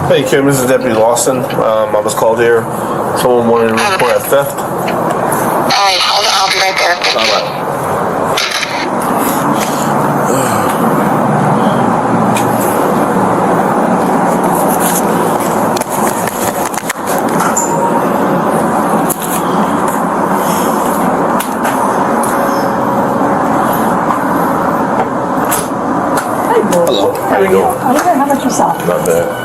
Hey Kim, this is Deputy Lawson. I was called here. Someone wanted to report a theft. Alright, hold on, I'll be right there. Alright. Hello. How you doing? I'm good. How about yourself? Not bad.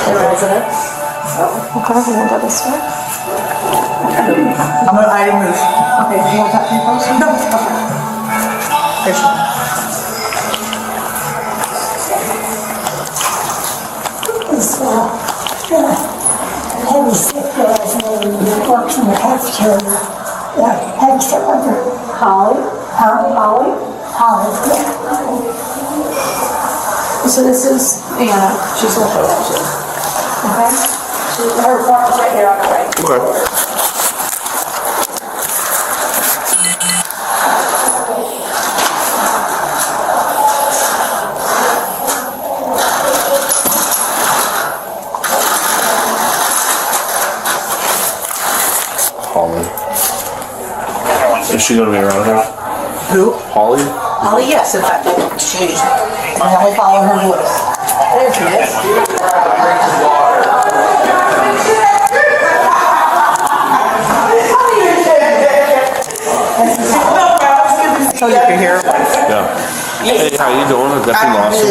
Resident. Okay, we'll go this way. I'm gonna item move. Okay, do you want to talk to me first? No, okay. There's one. Heavy sick girls that works in the cafeteria. Yeah, heavy sick worker. Holly? Holly? Holly, yeah. So this is Anna. She's a little okay. Her apartment's right here on the right. Okay. Holly. Is she gonna be around here? Who? Holly? Holly, yes, in fact. She's. I only follow her voice. There she is. So you can hear. Yeah. Hey, how you doing? Deputy Lawson.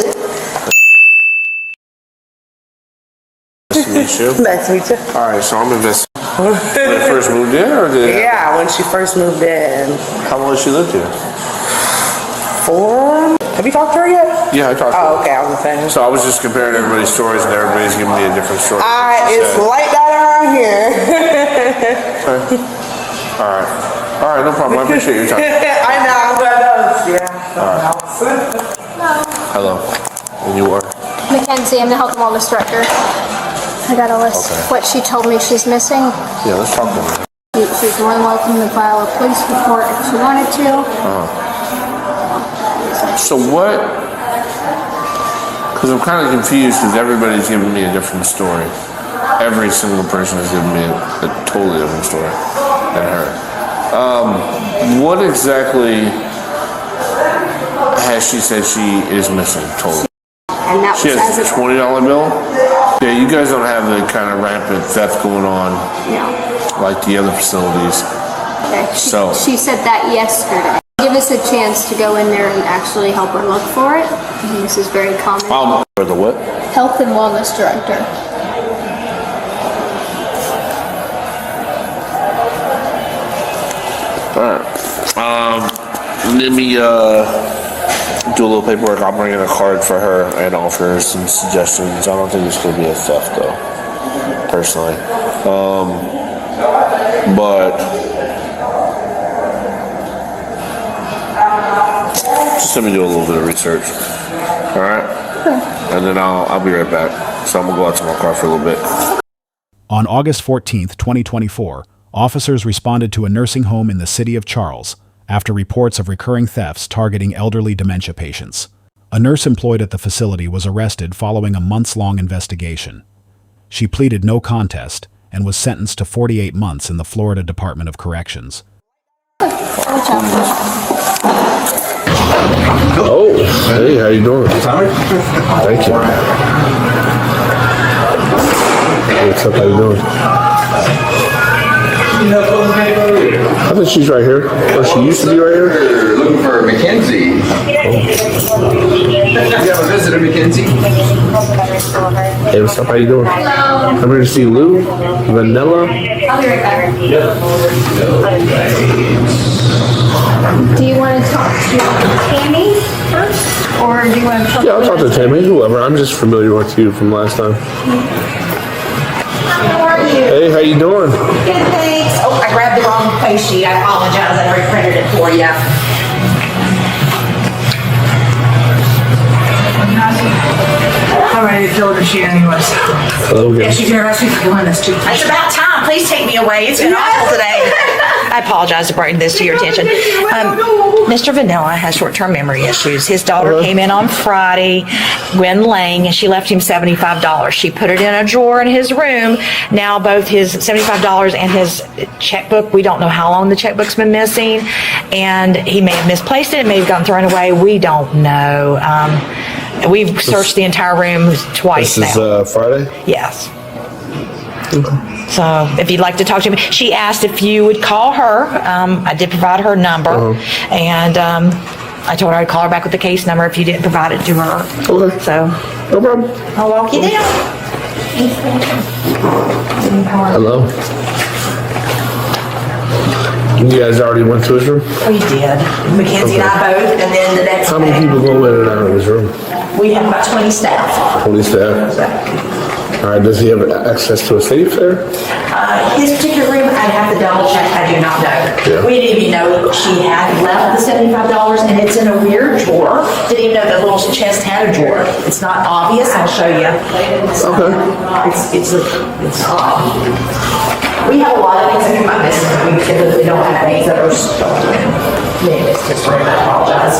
Nice to meet you. Nice to meet you. Alright, so I'm investigating. When you first moved in, or did it? Yeah, when she first moved in. How long has she lived here? 4? Have you talked to her yet? Yeah, I talked to her. Oh, okay, I was saying. So I was just comparing everybody's stories, and everybody's giving me a different story. It's like that around here. Okay. All right, no problem. I appreciate your time. I know, but yeah. Hello. And you are? Mackenzie, I'm the Health and Wellness Director. I got a list of what she told me she's missing. Yeah, let's talk to her. She's more than welcome to file a police report if she wanted to. So what? Because I'm kind of confused because everybody's giving me a different story. Every single person has given me a totally different story than her. What exactly has she said she is missing totally? And that She was has as a of, $20 bill? Yeah, you guys don't have the kind of rampant theft going on no. like the other facilities. Okay. So- She said that yesterday. Give us a chance to go in there and actually help her look for it. And this is very common. For the what? Health and Wellness Director. Alright. Let me do a little paperwork. I'll bring in a card for her and offer her some suggestions. I don't think it's going to be a theft though, personally. But just let me do a little bit of research. Alright? And then I'll be right back. So I'm going to go out to my car for a little bit. On August 14, 2024, officers responded to a nursing home in the city of Charles after reports of recurring thefts targeting elderly dementia patients. A nurse employed at the facility was arrested following a months-long investigation. She pleaded no contest and was sentenced to 48 months in the Florida Department of Corrections. Oh, hey, how you doing? Thank you. What's up, how you doing? I think she's right here. Or she used to be right here. Looking for Mackenzie. You have a visitor, Mackenzie? Hey, what's up, how you doing? I'm here to see Lou, Vanilla. I'll be right back. Do you want to talk to Tammy first? Or do you want to talk Yeah, I'll talk to Tammy, whoever. I'm just familiar with you from last time. How are you? Hey, how you doing? Good, thanks. Oh, I grabbed the wrong face sheet. I apologize. I reprinted it for you. How ready to fill the sheet anyways? Hello, Yeah, she's here. She's doing this too. It's about time please take me away. It's been awful today. I apologize to bring this to your attention. Mr. Vanilla has short-term memory issues. His daughter came in on Friday, Gwen Lang, and she left him $75. She put it in a drawer in his room. Now both his $75 and his checkbook, we don't know how long the checkbook's been missing, and he may have misplaced it, it may have gotten thrown away. We don't know. We've searched the entire room twice now. This is Friday? Yes. So if you'd like to talk to me, she asked if you would call her. I did provide her number, and I told her I'd call her back with the case number if you didn't provide it to her. Okay. So No problem. I'll walk you down. Hello. You guys already went to his room? We did. Mackenzie and I both, and then the next How many day, people go in and out of his room? we have about 20 staff. 20 staff. All right, does he have access to a safe there? His particular room, I'd have to double check, I do not know. Yeah. We didn't even know she had left the $75, and it's in a weird drawer. Didn't even know the little chest had a drawer. It's not obvious, I'll show you. Okay. It's odd. We have a lot of things that come up missing, but we typically don't have things that are stolen. Maybe it's just room, I apologize.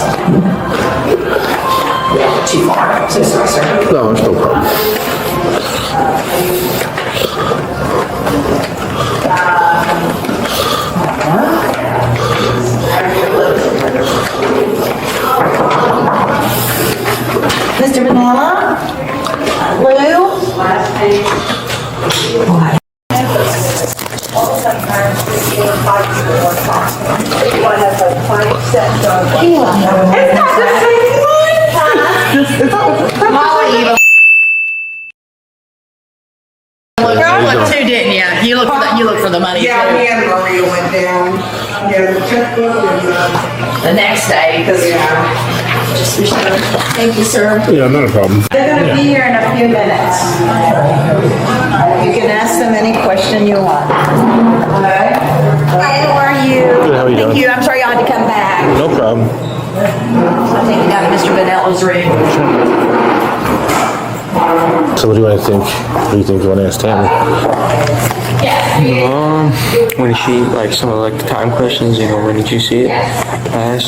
Yeah, too far, so sorry, sir. No, it's no problem. Mr. Vanilla? Lou? Look too, didn't you? You look for the money Yeah, too. me and Maria went down. Yeah, the checkbook and The next day, because thank you, sir. Yeah, not a problem. They're gonna be here in a few minutes. You can ask them any question you want. Alright. Hi, how are you? Good, how are you Thank doing? you, I'm sorry you had to come back. No problem. I'll take you down to Mr. Vannella's room. So what do you think? What do you think you want to ask Tammy? When she, like, some of, like, the time questions, you know, when did you see it?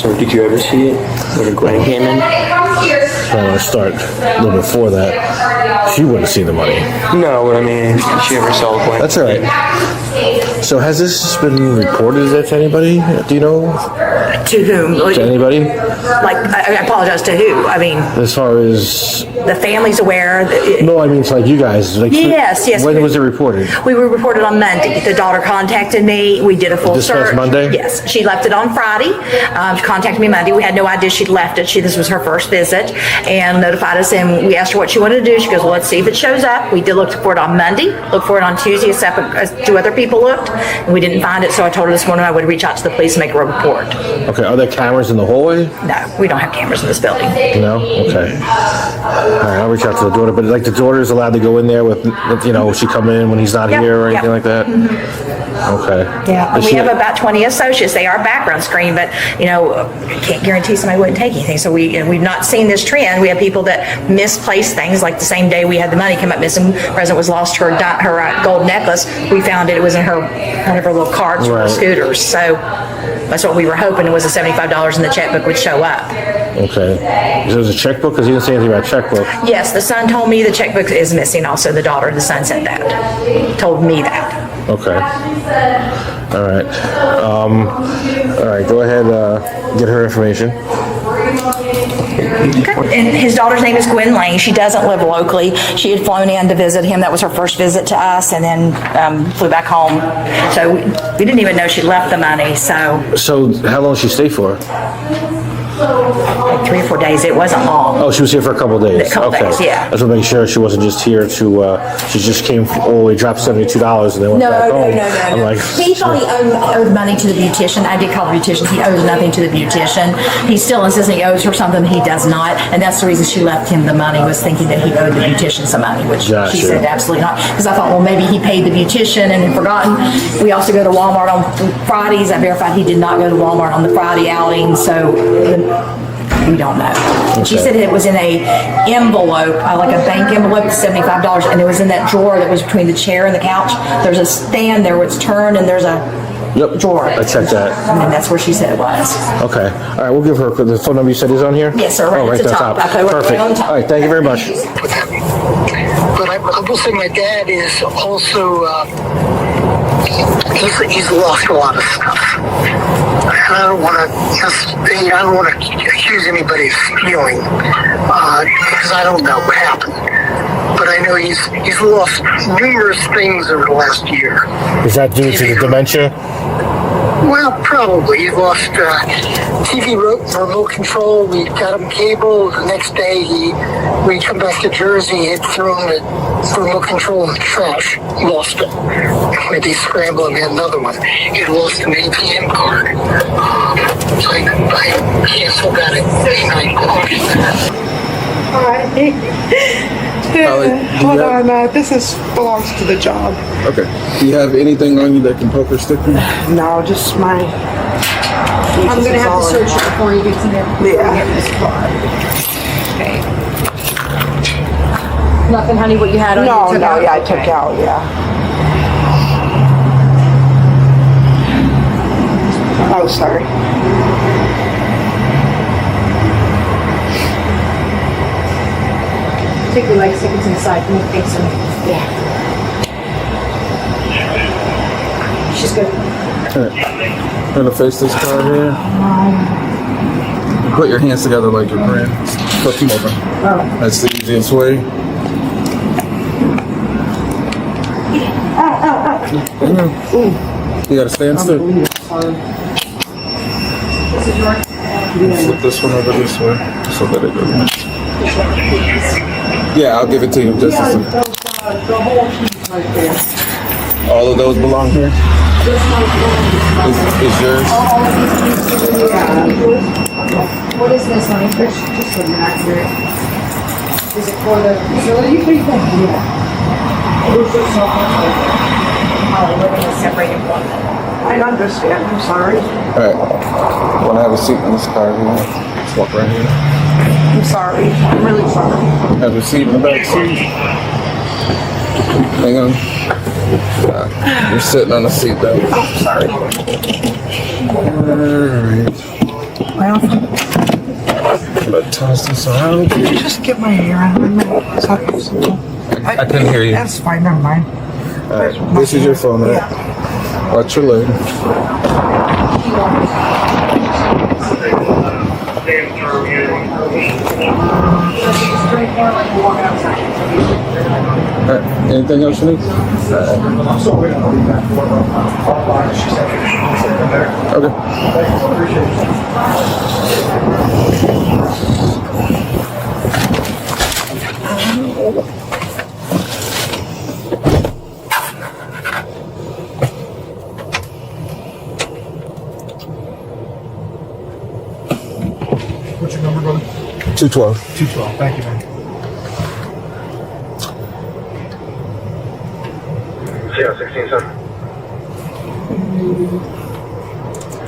Or did you ever see it? When Gwen came in? I want to start a little before that. She wouldn't see the money. No, but I mean, did she ever saw Gwen? That's all right. So has this been reported to anybody? Do you know? To whom? To anybody? Like, I apologize to who? I mean, As far as... the family's aware. No, I mean, it's like you guys. Like, Yes. When was it reported? We were reported on Monday. The daughter contacted me. We did a full This search. past Monday? Yes. She left it on Friday. She contacted me Monday. We had no idea she'd left it. This was her first visit, and notified us, and we asked her what she wanted to do. She goes, well, let's see if it shows up. We did look for it on Monday, look for it on Tuesday, as two other people looked, and we didn't find it, so I told her this morning I would reach out to the police and make a report. Okay, are there cameras in the hallway? No, we don't have cameras in this building. No? Okay. All right, I'll reach out to the daughter, but like the daughter is allowed to go in there with you know, she come in when he's not Yep, here or anything yep. like that? Okay. Yeah, Is we she- have about 20 associates. They are background screened, but, you know, can't guarantee somebody wouldn't take anything. So we've not seen this trend. We have people that misplace things, like the same day we had the money come up missing, President was lost her gold necklace. We found it was in one of her little cards for her Right. scooters. So that's what we were hoping, it was the $75 in the checkbook would show up. Okay. Is there a checkbook? Because he didn't say anything about checkbook. Yes, the son told me the checkbook is missing also. The daughter, the son said that, told me that. Okay. All right. All right, go ahead, get her information. And his daughter's name is Gwen Lane. She doesn't live locally. She had flown in to visit him. That was her first visit to us, and then flew back home. So we didn't even know she left the money. So So how long did she stay for? like 3 or 4 days. It wasn't long. Oh, she was here for a couple of days. A couple Okay. days, yeah. I just want to make sure she wasn't just here to, she just came, dropped $72 and then went back home. I'm like, He thought he owed money to the beautician. I did call the beautician. He owes nothing to the beautician. He still insists he owes her something. He does not. And that's the reason she left him the money, was thinking that he owed the beautician some money, which Gotcha. she said absolutely not. Because I thought, well, maybe he paid the beautician and had forgotten. We also go to Walmart on Fridays. I verified he did not go to Walmart on the Friday outing. So we don't know. And she said it was in a envelope, like a bank envelope, $75, and it was in that drawer that was between the chair and the couch. There's a stand there where it's turned, and there's a drawer. I checked that. And then that's where she said it was. Okay. All right, we'll give her the phone number you said is on here? Yes, sir, right oh, at the top. Okay, right Perfect. on top. All right, thank you very much. But I will say my dad is also, he's lost a lot of stuff. And I don't want to accuse anybody of stealing, because I don't know what happened. But I know he's lost numerous things over the last year. Is that due to the dementia? Well, probably. He lost TV remote control. We got him cable. The next day, when he come back to Jersey, he had thrown the remote control in the trash. Lost it. When they scrambled and had another one. He lost an ATM card. So I canceled that at 9 o'clock. Hold on, this belongs to the job. Okay. Do you have anything on you that can poke or stick you? No, just my. I'm gonna have to search it before you get to there. Yeah. Okay. Nothing, honey, what you had on you No, took out? yeah, I took out, yeah. Oh, sorry. Take your leg seconds inside and make some. Yeah. She's good. I'm gonna face this card here. Put your hands together like you're praying. Flip them over. That's the easiest way. You gotta stand still. Flip this one over this way so that it goes. Yeah, I'll give it to you just a second. All of those belong here? Is yours? What is this, honey? Just an accurate. Is it for the facility? What do you think? Yeah. We're gonna separate it one. I understand, I'm sorry. Alright. Wanna have a seat in this car here? Let's walk right here. I'm sorry. I'm really sorry. Have a seat in the back seat. Hang on. You're sitting on the seat though. I'm sorry. Alright. Well, Let's toss this around. could you just get my hair on my mouth? I couldn't hear you. That's fine, never mind. Alright, this is your phone, right? Yeah. Watch your leg. Alright, anything else you need? Okay. What's your number, brother? 212. 212. Thank you, man. Yeah, 16, sir.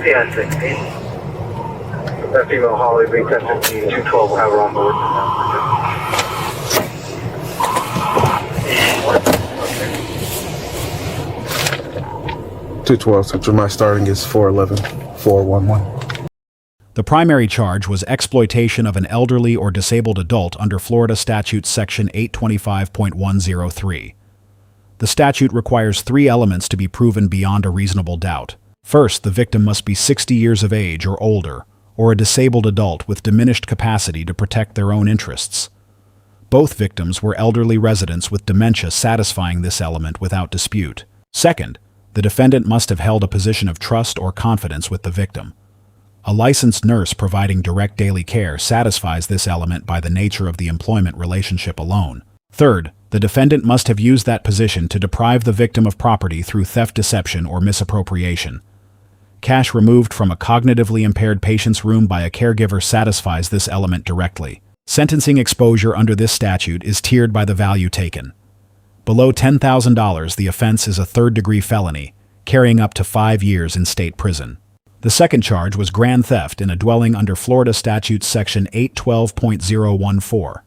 Yeah, 16. That female Holly being tested, 212 will have her on board. 212, so my starting is 411-411. The primary charge was exploitation of an elderly or disabled adult under Florida Statute Section 825.103. The statute requires 3 elements to be proven beyond a reasonable doubt. First, the victim must be 60 years of age or older, or a disabled adult with diminished capacity to protect their own interests. Both victims were elderly residents with dementia, satisfying this element without dispute. Second, the defendant must have held a position of trust or confidence with the victim. A licensed nurse providing direct daily care satisfies this element by the nature of the employment relationship alone. Third, the defendant must have used that position to deprive the victim of property through theft, deception, or misappropriation. Cash removed from a cognitively impaired patient's room by a caregiver satisfies this element directly. Sentencing exposure under this statute is tiered by the value taken. Below $10,000, the offense is a third-degree felony, carrying up to 5 years in state prison. The second charge was grand theft in a dwelling under Florida Statute Section 812.014.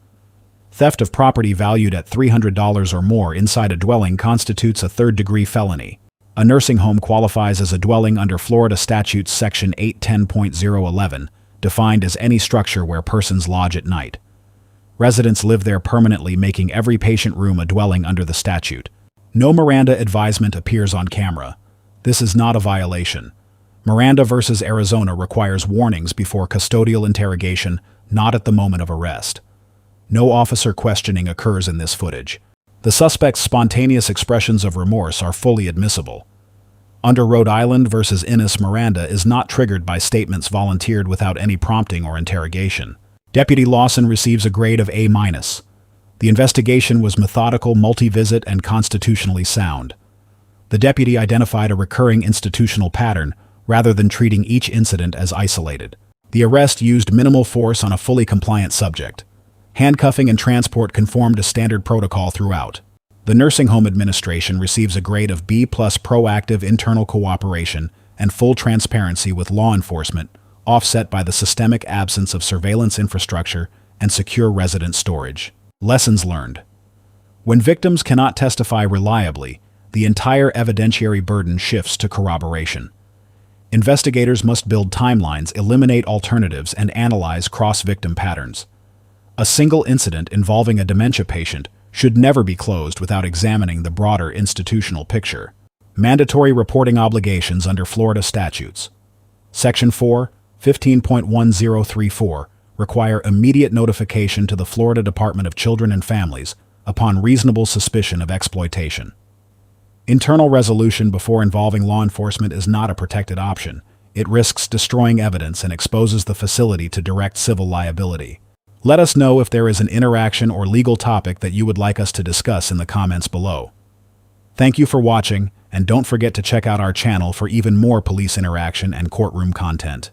Theft of property valued at $300 or more inside a dwelling constitutes a third-degree felony. A nursing home qualifies as a dwelling under Florida Statute Section 810.011, defined as any structure where persons lodge at night. Residents live there permanently, making every patient room a dwelling under the statute. No Miranda advisement appears on camera. This is not a violation. Miranda v. Arizona requires warnings before custodial interrogation, not at the moment of arrest. No officer questioning occurs in this footage. The suspect's spontaneous expressions of remorse are fully admissible. Under Rhode Island v. Innis, Miranda is not triggered by statements volunteered without any prompting or interrogation. Deputy Lawson receives a grade of A-. The investigation was methodical, multi-visit, and constitutionally sound. The deputy identified a recurring institutional pattern rather than treating each incident as isolated. The arrest used minimal force on a fully compliant subject. Handcuffing and transport conformed to standard protocol throughout. The nursing home administration receives a grade of B+, proactive internal cooperation and full transparency with law enforcement, offset by the systemic absence of surveillance infrastructure and secure resident storage. Lessons learned. When victims cannot testify reliably, the entire evidentiary burden shifts to corroboration. Investigators must build timelines, eliminate alternatives, and analyze cross-victim patterns. A single incident involving a dementia patient should never be closed without examining the broader institutional picture. Mandatory reporting obligations under Florida statutes. Section 4, 15.1034 require immediate notification to the Florida Department of Children and Families upon reasonable suspicion of exploitation. Internal resolution before involving law enforcement is not a protected option. It risks destroying evidence and exposes the facility to direct civil liability. Let us know if there is an interaction or legal topic that you would like us to discuss in the comments below. Thank you for watching, and don't forget to check out our channel for even more police interaction and courtroom content.